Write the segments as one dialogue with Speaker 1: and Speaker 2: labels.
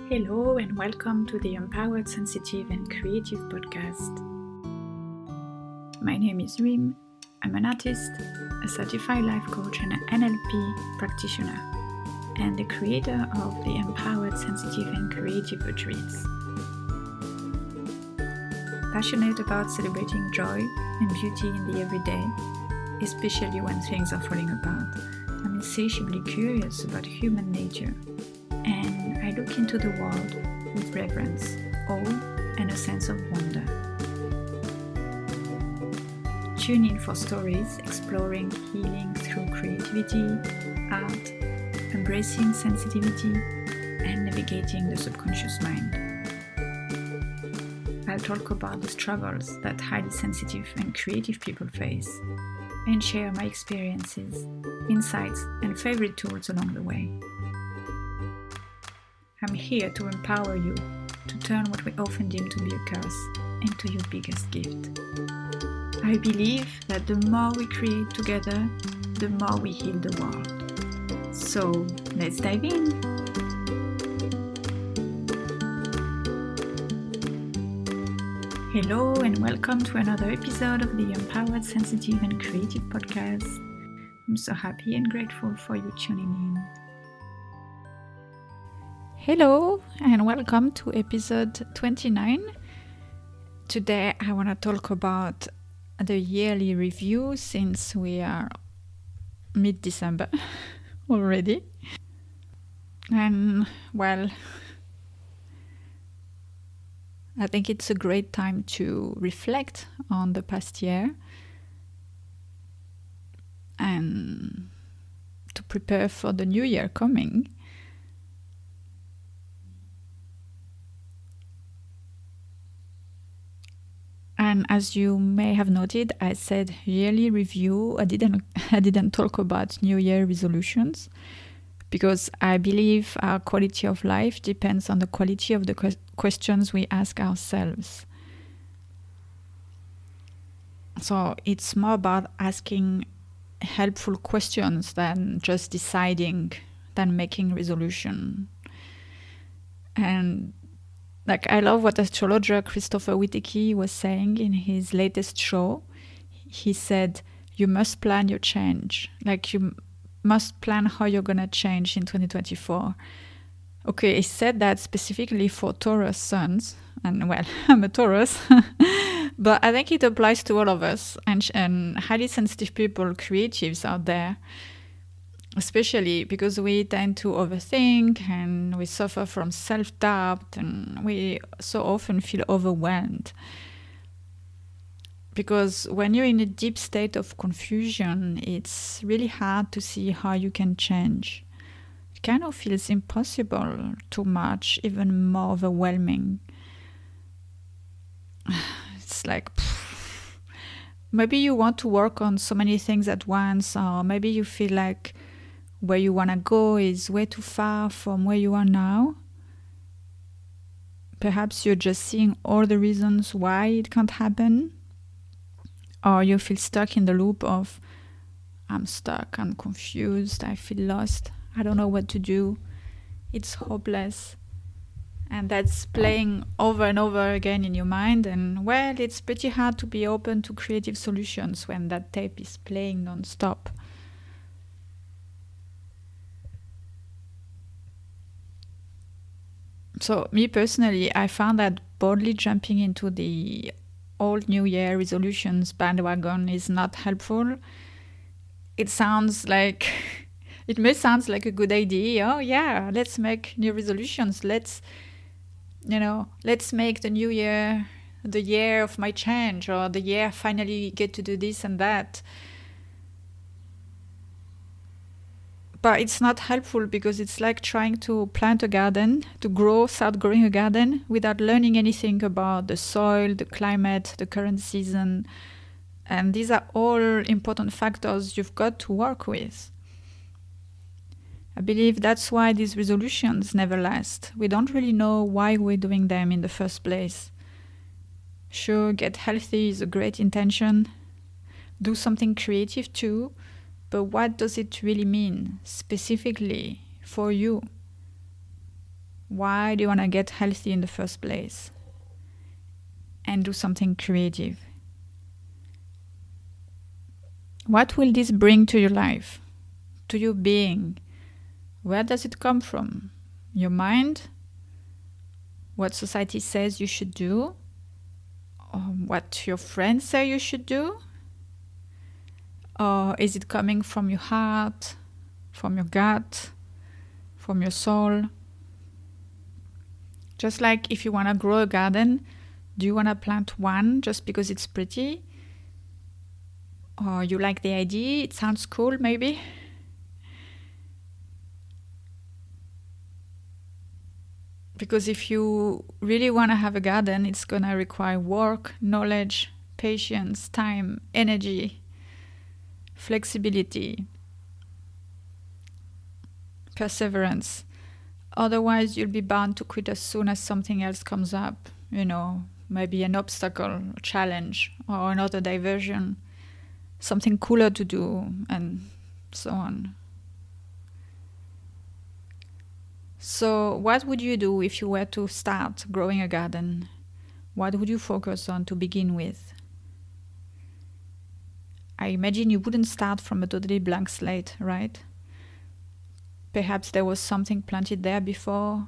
Speaker 1: Hello and welcome to the Empowered, Sensitive and Creative podcast. My name is Rim. I'm an artist, a certified life coach and an NLP practitioner, and the creator of the Empowered, Sensitive and Creative retreats. Passionate about celebrating joy and beauty in the everyday, especially when things are falling apart, I'm insatiably curious about human nature, and I look into the world with reverence, awe, and a sense of wonder. Tune in for stories exploring healing through creativity, art, embracing sensitivity, and navigating the subconscious mind. I'll talk about the struggles that highly sensitive and creative people face, and share my experiences, insights, and favorite tools along the way. I'm here to empower you to turn what we often deem to be a curse into your biggest gift. I believe that the more we create together, the more we heal the world. So let's dive in. Hello and welcome to another episode of the Empowered, Sensitive and Creative podcast. I'm so happy and grateful for you tuning in. Hello and welcome to episode 29. Today I want to talk about the yearly review since we are mid-December already. And well, I think it's a great time to reflect on the past year and to prepare for the new year coming. And as you may have noted, I said yearly review. I didn't talk about New Year resolutions because I believe our quality of life depends on the quality of the questions we ask ourselves. So it's more about asking helpful questions than just deciding, than making resolution. And I love what astrologer Christopher Whittaker was saying in his latest show. He said, you must plan your change. You must plan how you're going to change in 2024. Okay, he said that specifically for Taurus suns. And well, I'm a Taurus. But I think it applies to all of us. And highly sensitive people, creatives out there, especially because we tend to overthink and we suffer from self-doubt and we so often feel overwhelmed. Because when you're in a deep state of confusion, it's really hard to see how you can change. It kind of feels impossible, too much, even more overwhelming. It's maybe you want to work on so many things at once, or maybe you feel like where you want to go is way too far from where you are now. Perhaps you're just seeing all the reasons why it can't happen. Or you feel stuck in the loop of, I'm stuck, I'm confused, I feel lost, I don't know what to do, it's hopeless. And that's playing over and over again in your mind. And well, it's pretty hard to be open to creative solutions when that tape is playing non-stop. So me personally, I found that boldly jumping into the old New Year resolutions bandwagon is not helpful. It may sound like a good idea. Oh yeah, let's make new resolutions. Let's make the new year the year of my change, or the year I finally get to do this and that. But it's not helpful because it's like trying to plant a garden, start growing a garden without learning anything about the soil, the climate, the current season. And these are all important factors you've got to work with. I believe that's why these resolutions never last. We don't really know why we're doing them in the first place. Sure, get healthy is a great intention. Do something creative too. But what does it really mean, specifically for you? Why do you want to get healthy in the first place? And do something creative. What will this bring to your life, to your being? Where does it come from? Your mind? What society says you should do? Or what your friends say you should do? Or is it coming from your heart, from your gut, from your soul? Just like if you want to grow a garden, do you want to plant one just because it's pretty? Or you like the idea, it sounds cool maybe? Because if you really want to have a garden, it's going to require work, knowledge, patience, time, energy, flexibility, perseverance. Otherwise, you'll be bound to quit as soon as something else comes up. Maybe an obstacle, a challenge, or another diversion, something cooler to do, and so on. So what would you do if you were to start growing a garden? What would you focus on to begin with? I imagine you wouldn't start from a totally blank slate, right? Perhaps there was something planted there before.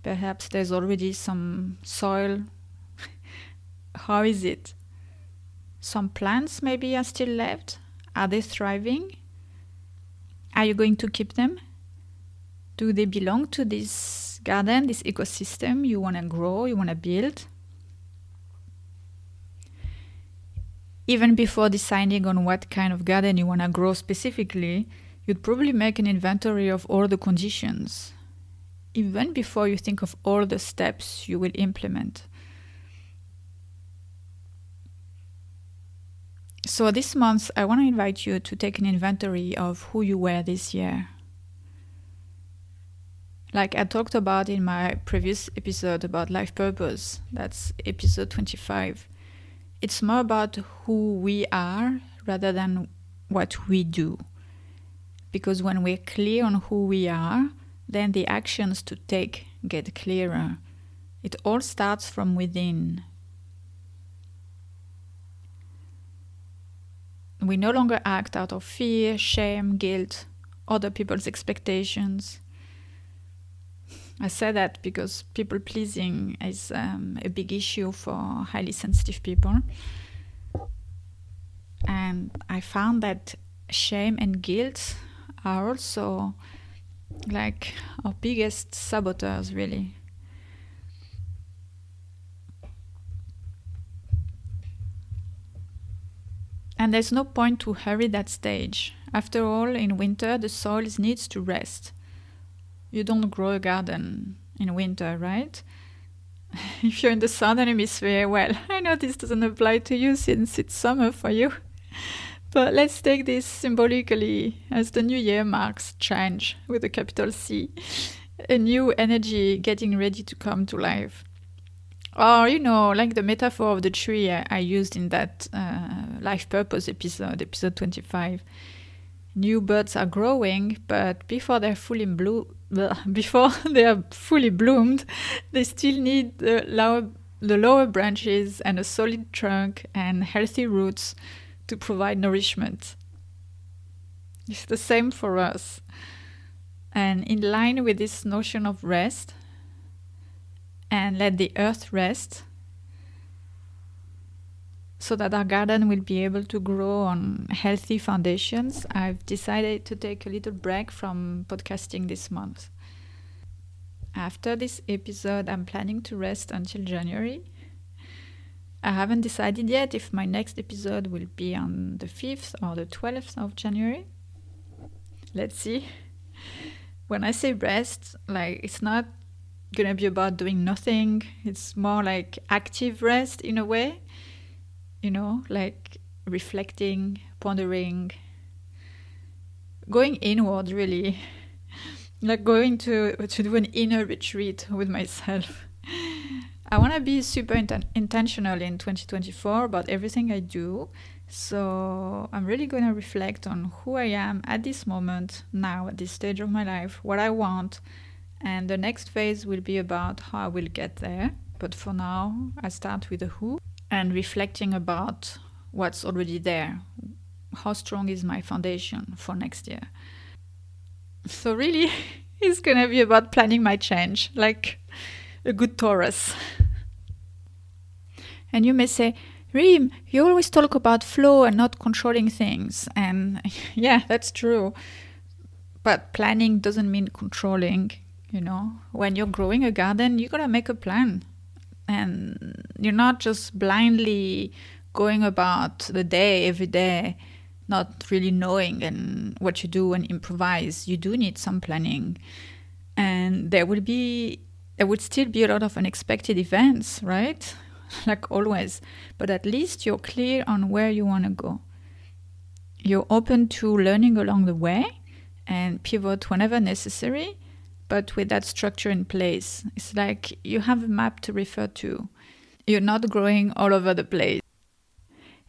Speaker 1: Perhaps there's already some soil. How is it? Some plants maybe are still left. Are they thriving? Are you going to keep them? Do they belong to this garden, this ecosystem you want to grow, you want to build? Even before deciding on what kind of garden you want to grow specifically, you'd probably make an inventory of all the conditions, even before you think of all the steps you will implement. So this month, I want to invite you to take an inventory of who you were this year. Like I talked about in my previous episode about life purpose, that's episode 25. It's more about who we are rather than what we do. Because when we're clear on who we are, then the actions to take get clearer. It all starts from within. We no longer act out of fear, shame, guilt, other people's expectations. I say that because people pleasing is a big issue for highly sensitive people. And I found that shame and guilt are also like our biggest saboteurs, really. And there's no point to hurry that stage. After all, in winter, the soil needs to rest. You don't grow a garden in winter, right? If you're in the southern hemisphere, well, I know this doesn't apply to you since it's summer for you. But let's take this symbolically as the new year marks change with a capital C. A new energy getting ready to come to life. Or, like the metaphor of the tree I used in that life purpose episode 25. New buds are growing, but before they're fully bloomed, they still need the lower branches and a solid trunk and healthy roots to provide nourishment. It's the same for us. And in line with this notion of rest, and let the earth rest, so that our garden will be able to grow on healthy foundations, I've decided to take a little break from podcasting this month. After this episode, I'm planning to rest until January. I haven't decided yet if my next episode will be on the 5th or the 12th of January. Let's see. When I say rest, it's not gonna be about doing nothing. It's more like active rest in a way. Like reflecting, pondering, going inward, really. Like going to do an inner retreat with myself. I want to be super intentional in 2024 about everything I do. So I'm really going to reflect on who I am at this moment, now, at this stage of my life, what I want, And the next phase will be about how I will get there. But for now, I start with the who and reflecting about what's already there. How strong is my foundation for next year? So really, it's going to be about planning my change, like a good Taurus. And you may say, Reem, you always talk about flow and not controlling things. And yeah, that's true. But planning doesn't mean controlling, you know. When you're growing a garden, you got to make a plan. And you're not just blindly going about the day every day, not really knowing and what you do and improvise. You do need some planning. And there would still be a lot of unexpected events, right? Like always. But at least you're clear on where you want to go. You're open to learning along the way and pivot whenever necessary, but with that structure in place. It's like you have a map to refer to. You're not growing all over the place.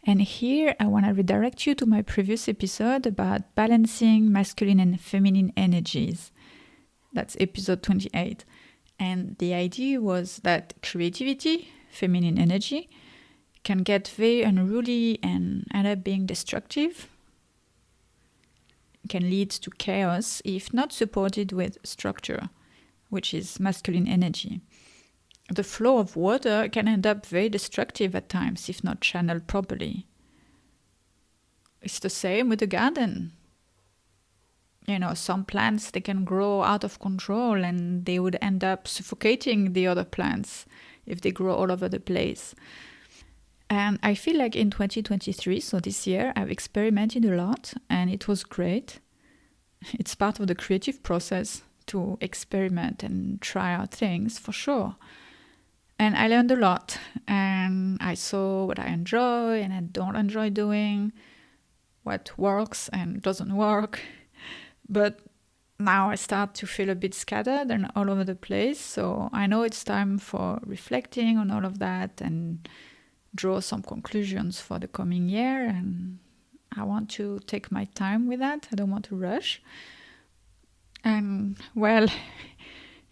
Speaker 1: And here I want to redirect you to my previous episode about balancing masculine and feminine energies. That's episode 28. And the idea was that creativity, feminine energy, can get very unruly and end up being destructive. It can lead to chaos if not supported with structure, which is masculine energy. The flow of water can end up very destructive at times if not channeled properly. It's the same with the garden. You know, some plants, they can grow out of control and they would end up suffocating the other plants if they grow all over the place. And I feel like in 2023, so this year, I've experimented a lot and it was great. It's part of the creative process to experiment and try out things, for sure. And I learned a lot and I saw what I enjoy and I don't enjoy doing, what works and doesn't work. But now I start to feel a bit scattered and all over the place. So I know it's time for reflecting on all of that and draw some conclusions for the coming year. And I want to take my time with that. I don't want to rush. And well,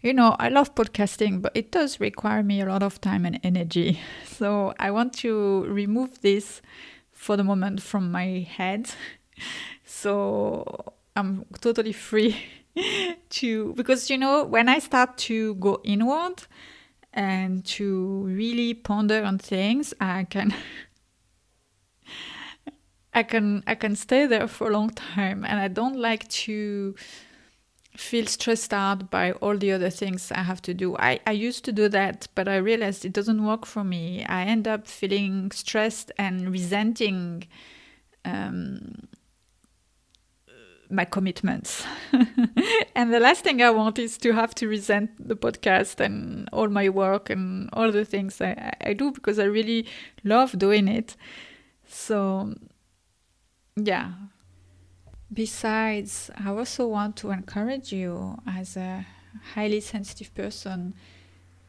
Speaker 1: you know, I love podcasting, but it does require me a lot of time and energy. So I want to remove this for the moment from my head. So I'm totally free because, you know, when I start to go inward and to really ponder on things, I can stay there for a long time, and I don't like to feel stressed out by all the other things I have to do. I used to do that, but I realized it doesn't work for me. I end up feeling stressed and resenting my commitments. And the last thing I want is to have to resent the podcast and all my work and all the things I do, because I really love doing it. So, yeah. Besides, I also want to encourage you as a highly sensitive person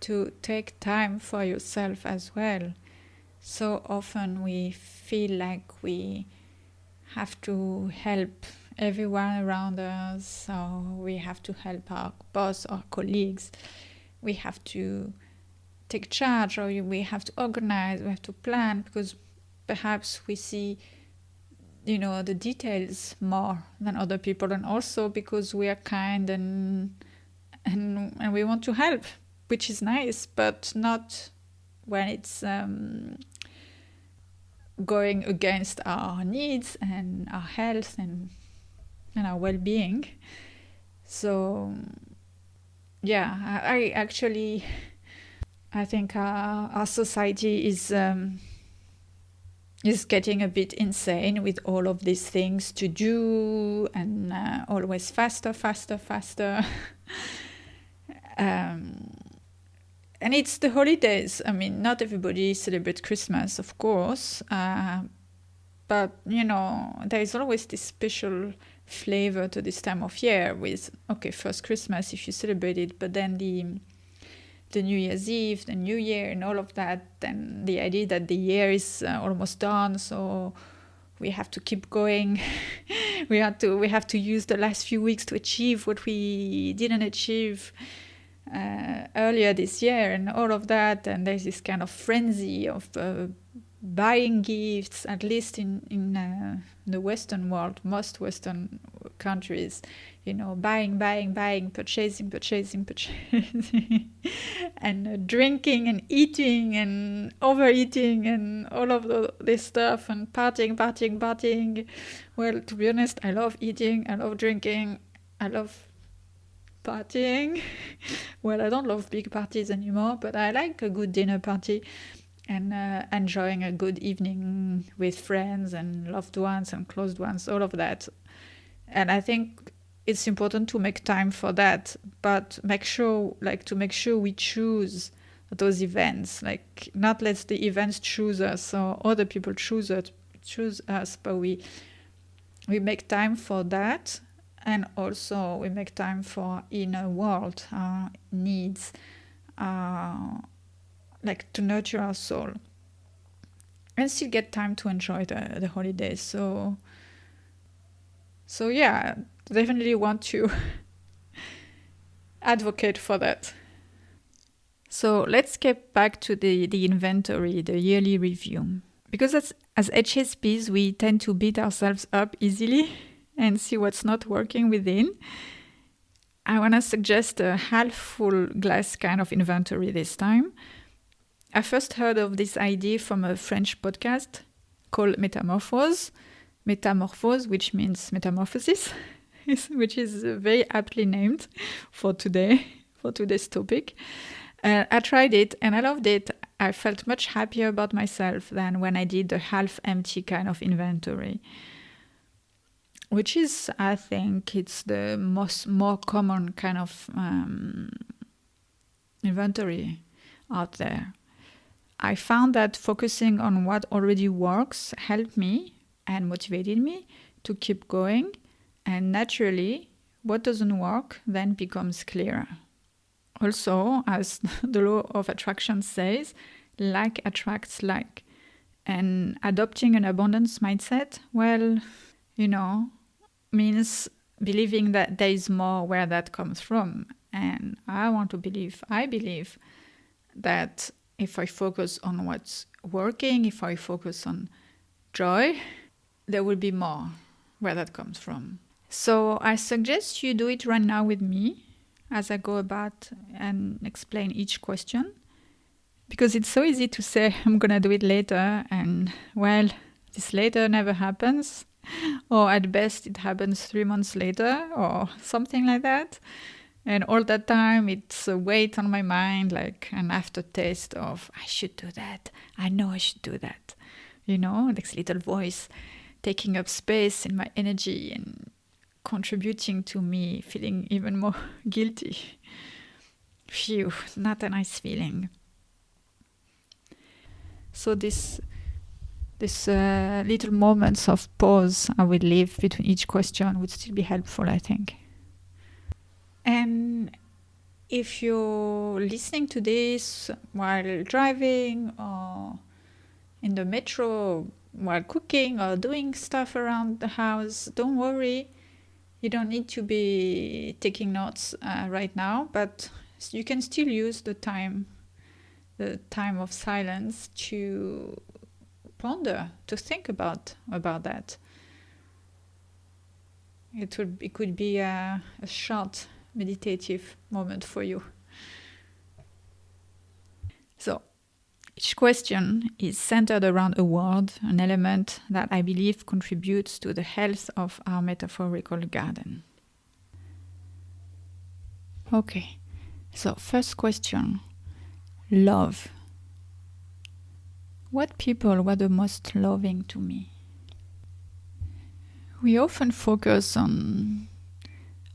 Speaker 1: to take time for yourself as well. So often we feel like we have to help everyone around us, or we have to help our boss or colleagues. We have to take charge, or we have to organize, we have to plan, because perhaps we see, you know, the details more than other people, and also because we are kind and we want to help, which is nice, but not when it's going against our needs and our health and our well-being. So yeah, I think our society is getting a bit insane with all of these things to do, and always faster. And it's the holidays. I mean, not everybody celebrates Christmas, of course, but you know, there is always this special flavor to this time of year with, okay, first Christmas if you celebrate it, but then the New Year's Eve, the New Year, and all of that, and the idea that the year is almost done, so we have to keep going we have to use the last few weeks to achieve what we didn't achieve earlier this year, and all of that. And there's this kind of frenzy of buying gifts, at least in the Western world, most Western countries, buying, purchasing, and drinking and eating and overeating and all of this stuff, and partying. Well, to be honest, I love eating, I love drinking, I love partying. Well, I don't love big parties anymore, but I like a good dinner party and enjoying a good evening with friends and loved ones and close ones, all of that. And I think it's important to make time for that, but make sure we choose those events, like not let the events choose us or other people choose us, but we make time for that. And also we make time for inner world, our needs, like to nurture our soul, and still get time to enjoy the holidays. So yeah, definitely want to advocate for that. So let's get back to the inventory, the yearly review. Because as HSPs, we tend to beat ourselves up easily and see what's not working within. I want to suggest a half full glass kind of inventory this time. I first heard of this idea from a French podcast called Metamorphose, which means metamorphosis, which is very aptly named for today's topic. I tried it and I loved it. I felt much happier about myself than when I did the half-empty kind of inventory, which is, I think, it's the more common kind of inventory out there. I found that focusing on what already works helped me and motivated me to keep going, and naturally, what doesn't work then becomes clearer. Also, as the law of attraction says, like attracts like. And adopting an abundance mindset, well, means believing that there is more where that comes from. And I believe that if I focus on what's working, if I focus on joy, there will be more where that comes from. So I suggest you do it right now with me as I go about and explain each question, because it's so easy to say I'm gonna do it later, and well, this later never happens, or at best it happens 3 months later or something like that. And all that time it's a weight on my mind, like an aftertaste of I should do that, I know I should do that, this little voice taking up space in my energy and contributing to me feeling even more guilty. Phew, not a nice feeling. So this little moments of pause I will leave between each question would still be helpful, I think. And if you're listening to this while driving or in the metro, while cooking or doing stuff around the house, don't worry. You don't need to be taking notes right now, but you can still use the time of silence to ponder, to think about that. It could be a short meditative moment for you. So each question is centered around a word, an element that I believe contributes to the health of our metaphorical garden. Okay, so first question, love. What people were the most loving to me? We often focus on,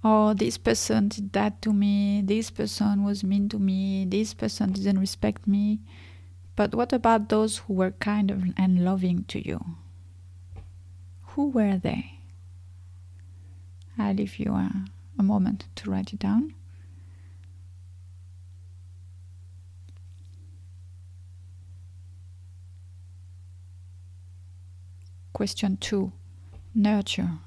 Speaker 1: oh, this person did that to me, this person was mean to me, this person didn't respect me. But what about those who were kind and loving to you? Who were they? I'll leave you a moment to write it down. Question 2. Nurture.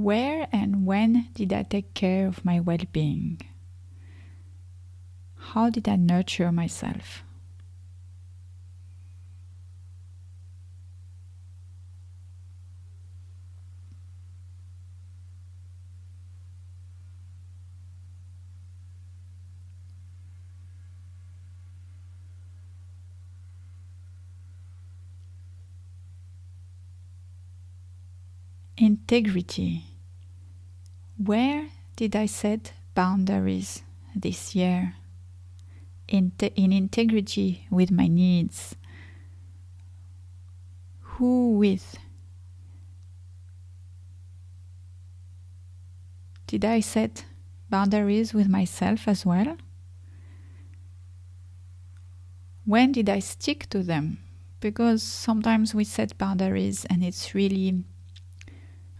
Speaker 1: Where and when did I take care of my well-being? How did I nurture myself? Integrity. Where did I set boundaries this year? In integrity with my needs. Who with? Did I set boundaries with myself as well? When did I stick to them? Because sometimes we set boundaries and it's really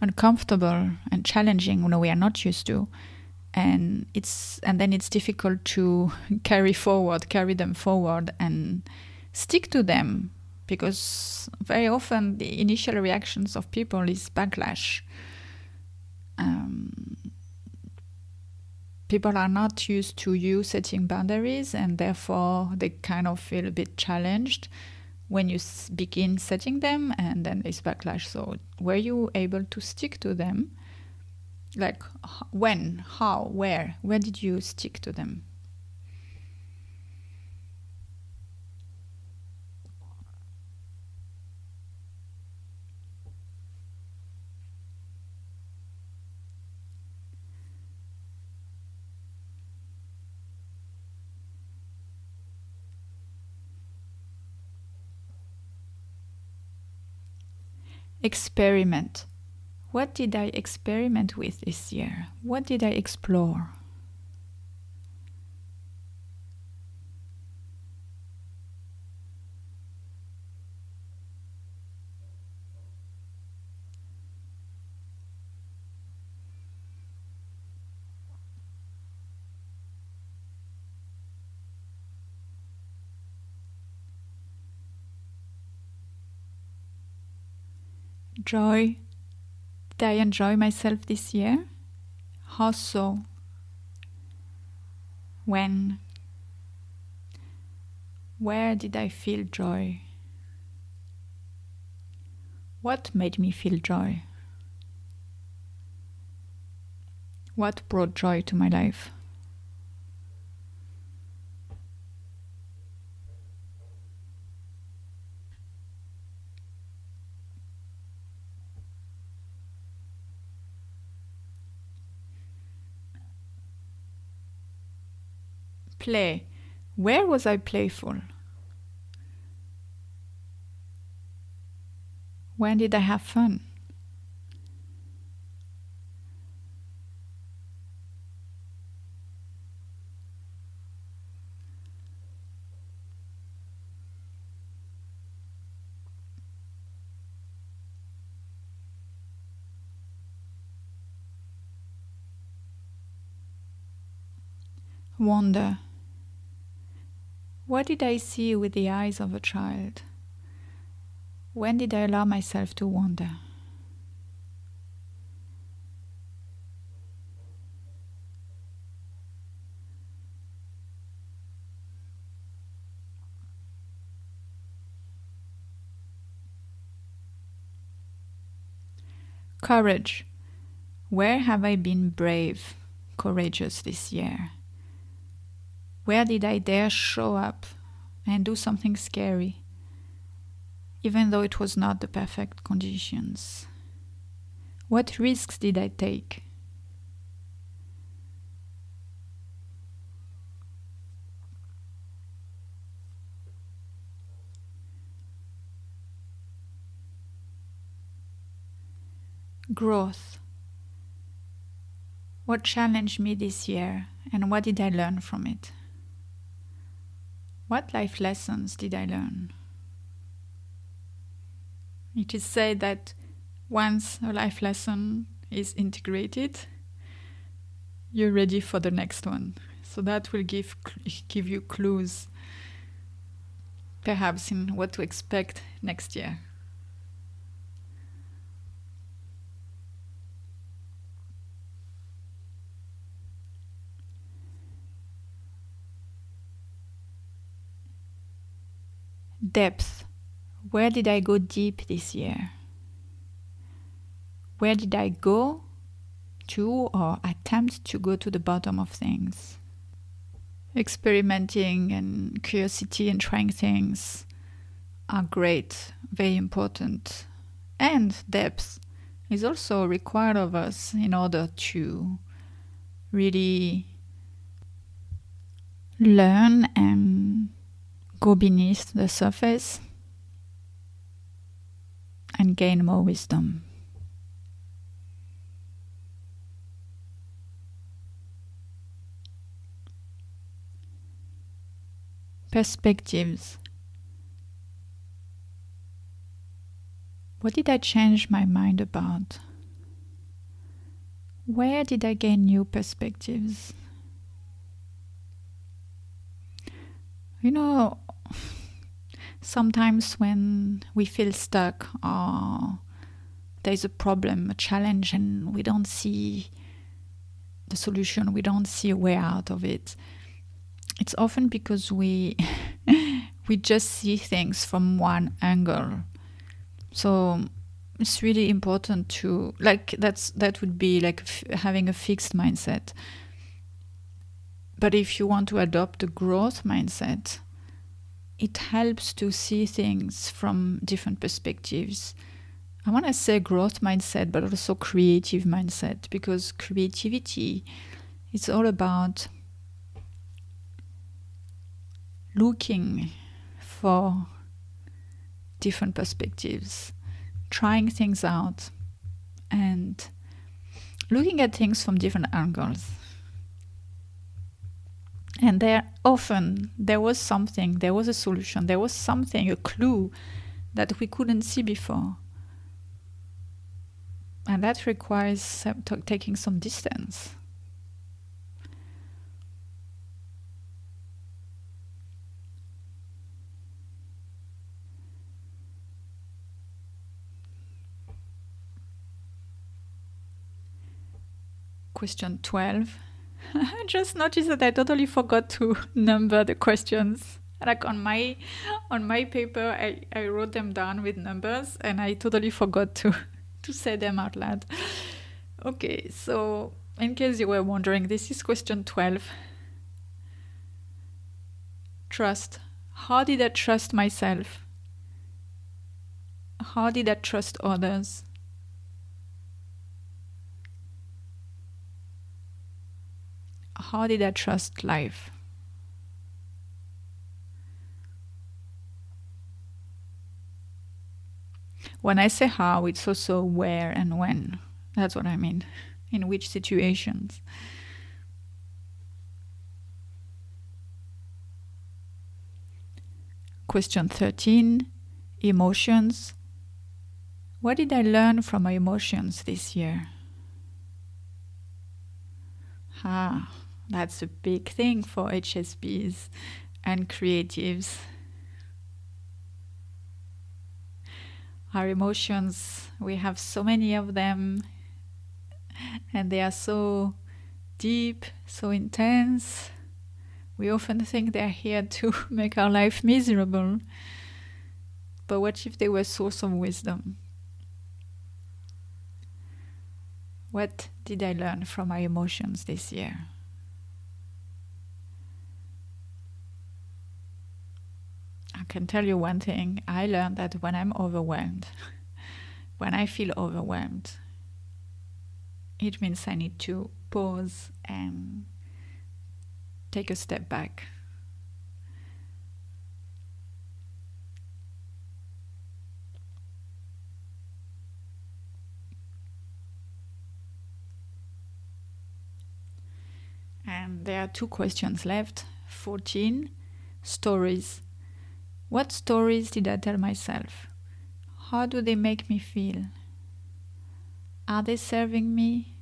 Speaker 1: uncomfortable and challenging when we are not used to, and then it's difficult to carry them forward and stick to them, because very often the initial reactions of people is backlash. People are not used to you setting boundaries, and therefore they kind of feel a bit challenged when you begin setting them, and then there's backlash. So were you able to stick to them? Like when, how, where did you stick to them? Experiment. What did I experiment with this year? What did I explore? Joy. Did I enjoy myself this year? How so? When? Where did I feel joy? What made me feel joy? What brought joy to my life? Play. Where was I playful? When did I have fun? Wonder. What did I see with the eyes of a child? When did I allow myself to wonder? Courage. Where have I been brave, courageous this year? Where did I dare show up and do something scary, even though it was not the perfect conditions? What risks did I take? Growth. What challenged me this year, and what did I learn from it? What life lessons did I learn? It is said that once a life lesson is integrated, you're ready for the next one. So that will give you clues, perhaps, in what to expect next year. Depth. Where did I go deep this year? Where did I go to or attempt to go to the bottom of things? Experimenting and curiosity and trying things are great, very important. And depth is also required of us in order to really learn and go beneath the surface and gain more wisdom. Perspectives. What did I change my mind about? Where did I gain new perspectives? Sometimes when we feel stuck or there's a problem, a challenge, and we don't see the solution, we don't see a way out of it, it's often because we just see things from one angle. So it's really important to, that would be like having a fixed mindset. But if you want to adopt a growth mindset, it helps to see things from different perspectives. I want to say growth mindset, but also creative mindset, because creativity is all about looking for different perspectives, trying things out, and looking at things from different angles. And there was something, there was a solution, there was something, a clue that we couldn't see before. And that requires taking some distance. Question 12. I just noticed that I totally forgot to number the questions. Like on my paper, I wrote them down with numbers, and I totally forgot to say them out loud. Okay, so in case you were wondering, this is question 12. Trust. How did I trust myself? How did I trust others? How did I trust life? When I say how, it's also where and when. That's what I mean. In which situations. Question 13. Emotions. What did I learn from my emotions this year? That's a big thing for HSPs and creatives. Our emotions, we have so many of them, and they are so deep, so intense. We often think they're here to make our life miserable. But what if they were a source of wisdom? What did I learn from my emotions this year? I can tell you one thing. I learned that when I'm overwhelmed, when I feel overwhelmed, it means I need to pause and take a step back. And there are 2 questions left. 14, stories. What stories did I tell myself? How do they make me feel? Are they serving me?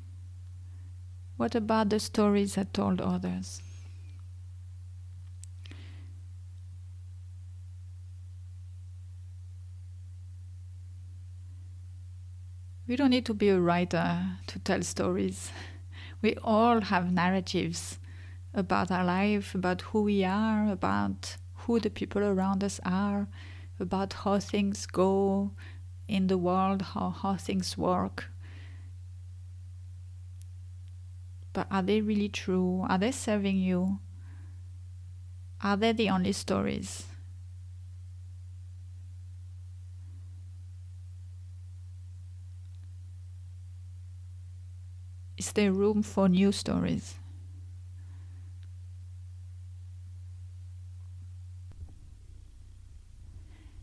Speaker 1: What about the stories I told others? We don't need to be a writer to tell stories. We all have narratives about our life, about who we are, about who the people around us are, about how things go in the world, how things work. But are they really true? Are they serving you? Are they the only stories? Is there room for new stories?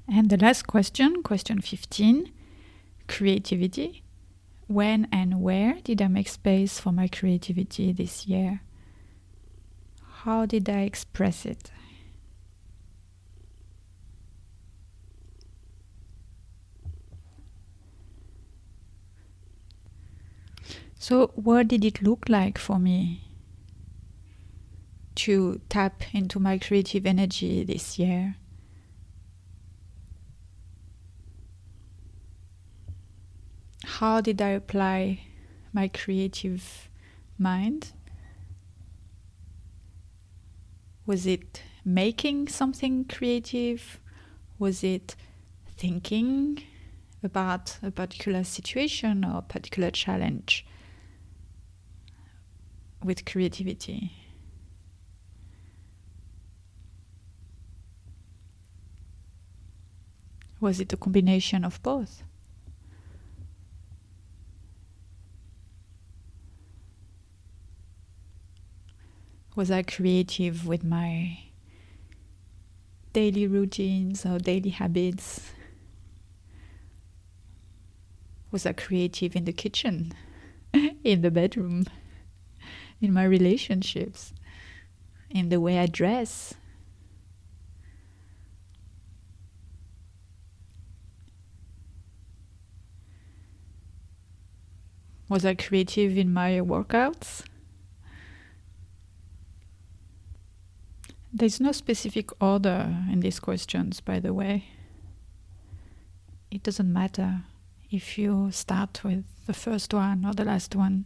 Speaker 1: And the last question, question 15, creativity. When and where did I make space for my creativity this year? How did I express it? So, what did it look like for me to tap into my creative energy this year? How did I apply my creative mind? Was it making something creative? Was it thinking about a particular situation or a particular challenge with creativity? Was it a combination of both? Was I creative with my daily routines or daily habits? Was I creative in the kitchen, in the bedroom, in my relationships, in the way I dress? Was I creative in my workouts? There's no specific order in these questions, by the way. It doesn't matter if you start with the first one or the last one.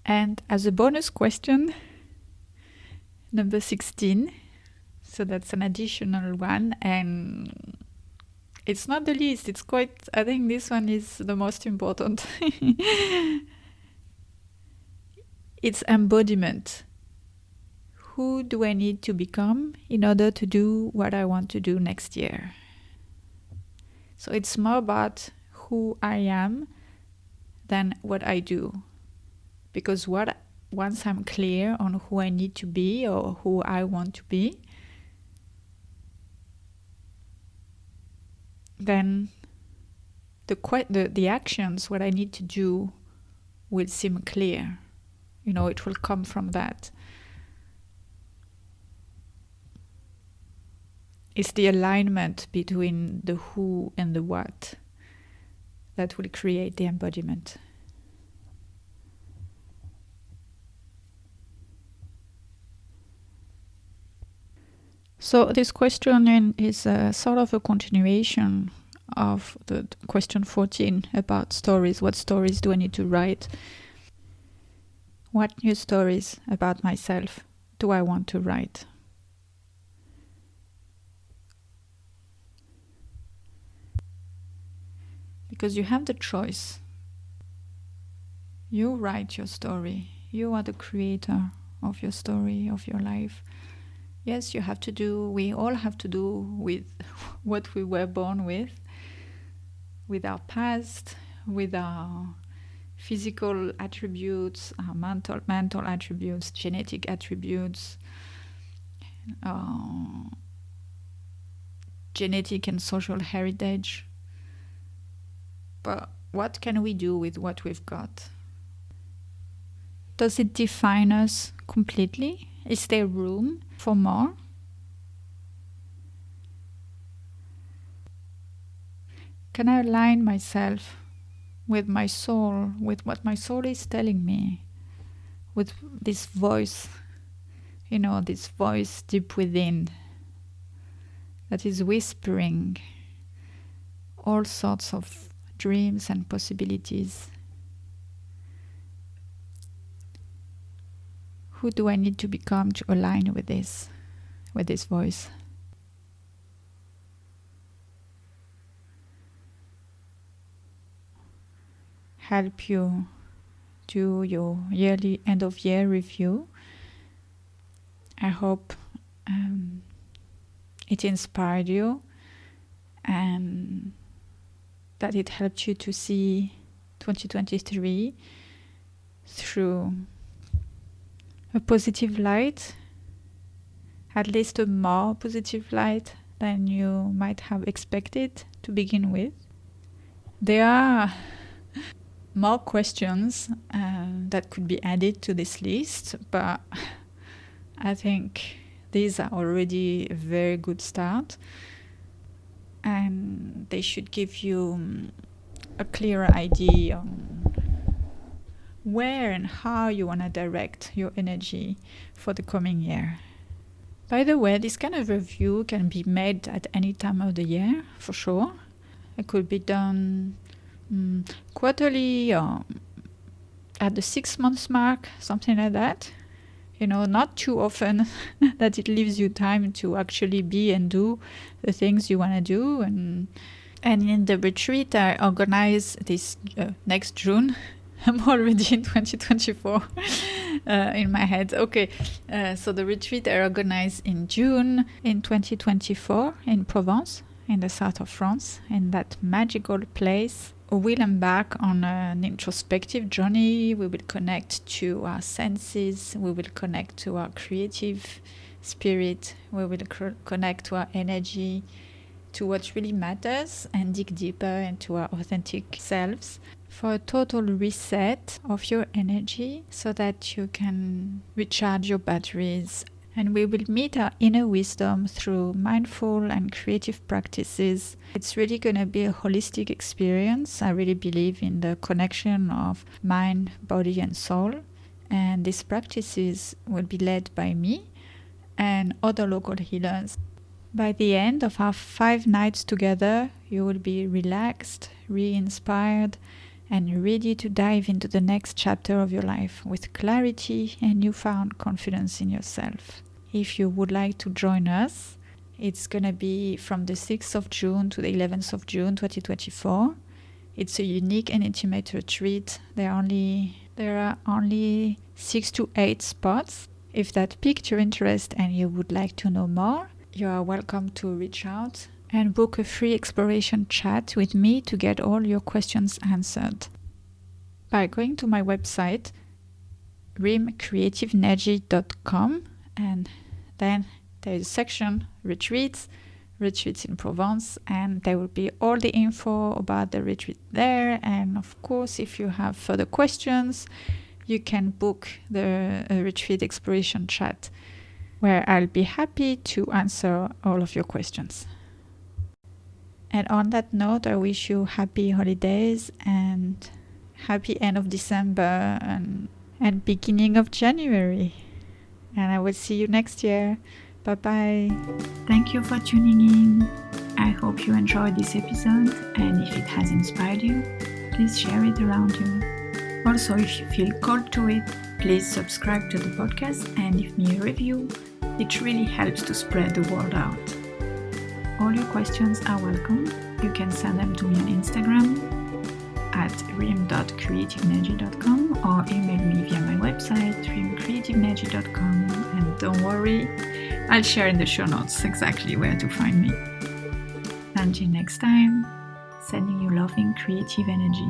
Speaker 1: And as a bonus question, number 16, so that's an additional one, and it's not the least, it's quite, I think this one is the most important. It's embodiment. Who do I need to become in order to do what I want to do next year? So it's more about who I am than what I do. Because once I'm clear on who I need to be or who I want to be, then the actions, what I need to do, will seem clear. It will come from that. It's the alignment between the who and the what that will create the embodiment. So this question is sort of a continuation of the question 14 about stories. What stories do I need to write? What new stories about myself do I want to write? Because you have the choice. You write your story. You are the creator of your story, of your life. Yes, we all have to do with what we were born with our past, with our physical attributes, our mental attributes, genetic attributes, genetic and social heritage. But what can we do with what we've got? Does it define us completely? Is there room for more? Can I align myself with my soul, with what my soul is telling me, with this voice, this voice deep within that is whispering all sorts of dreams and possibilities. Who do I need to become to align with this voice? Help you do your yearly end of year review. I hope it inspired you and that it helped you to see 2023 through a positive light, at least a more positive light than you might have expected to begin with. There are more questions that could be added to this list, but I think these are already a very good start, and they should give you a clearer idea on where and how you want to direct your energy for the coming year. By the way, this kind of review can be made at any time of the year, for sure. It could be done quarterly or at the 6 months mark, something like that. Not too often that it leaves you time to actually be and do the things you want to do. And in the retreat I organize this next June. I'm already in 2024 in my head. Okay, so the retreat I organize in June in 2024 in Provence, in the south of France, in that magical place. We'll embark on an introspective journey. We will connect to our senses. We will connect to our creative spirit. We will connect to our energy, to what really matters, and dig deeper into our authentic selves for a total reset of your energy so that you can recharge your batteries. And we will meet our inner wisdom through mindful and creative practices. It's really going to be a holistic experience. I really believe in the connection of mind, body, and soul. And these practices will be led by me and other local healers. By the end of our 5 nights together, you will be relaxed, re-inspired, and ready to dive into the next chapter of your life with clarity and newfound confidence in yourself. If you would like to join us, it's going to be from the 6th of June to the 11th of June 2024. It's a unique and intimate retreat. There are only 6 to 8 spots. If that piqued your interest and you would like to know more, you are welcome to reach out and book a free exploration chat with me to get all your questions answered by going to my website rimcreativenergy.com, and then there is a section retreats in Provence, and there will be all the info about the retreat there. And of course, if you have further questions, you can book the retreat exploration chat where I'll be happy to answer all of your questions. And on that note, I wish you happy holidays and happy end of December and beginning of January. And I will see you next year. Bye-bye. Thank you for tuning in. I hope you enjoyed this episode, and if it has inspired you, please share it around you. Also, if you feel called to it, please subscribe to the podcast and leave me a review. It really helps to spread the word out. All your questions are welcome. You can send them to me on Instagram at rim.creativenergy.com or email me via my website rimcreativenergy.com. And don't worry, I'll share in the show notes exactly where to find me. Until next time, sending you loving creative energy.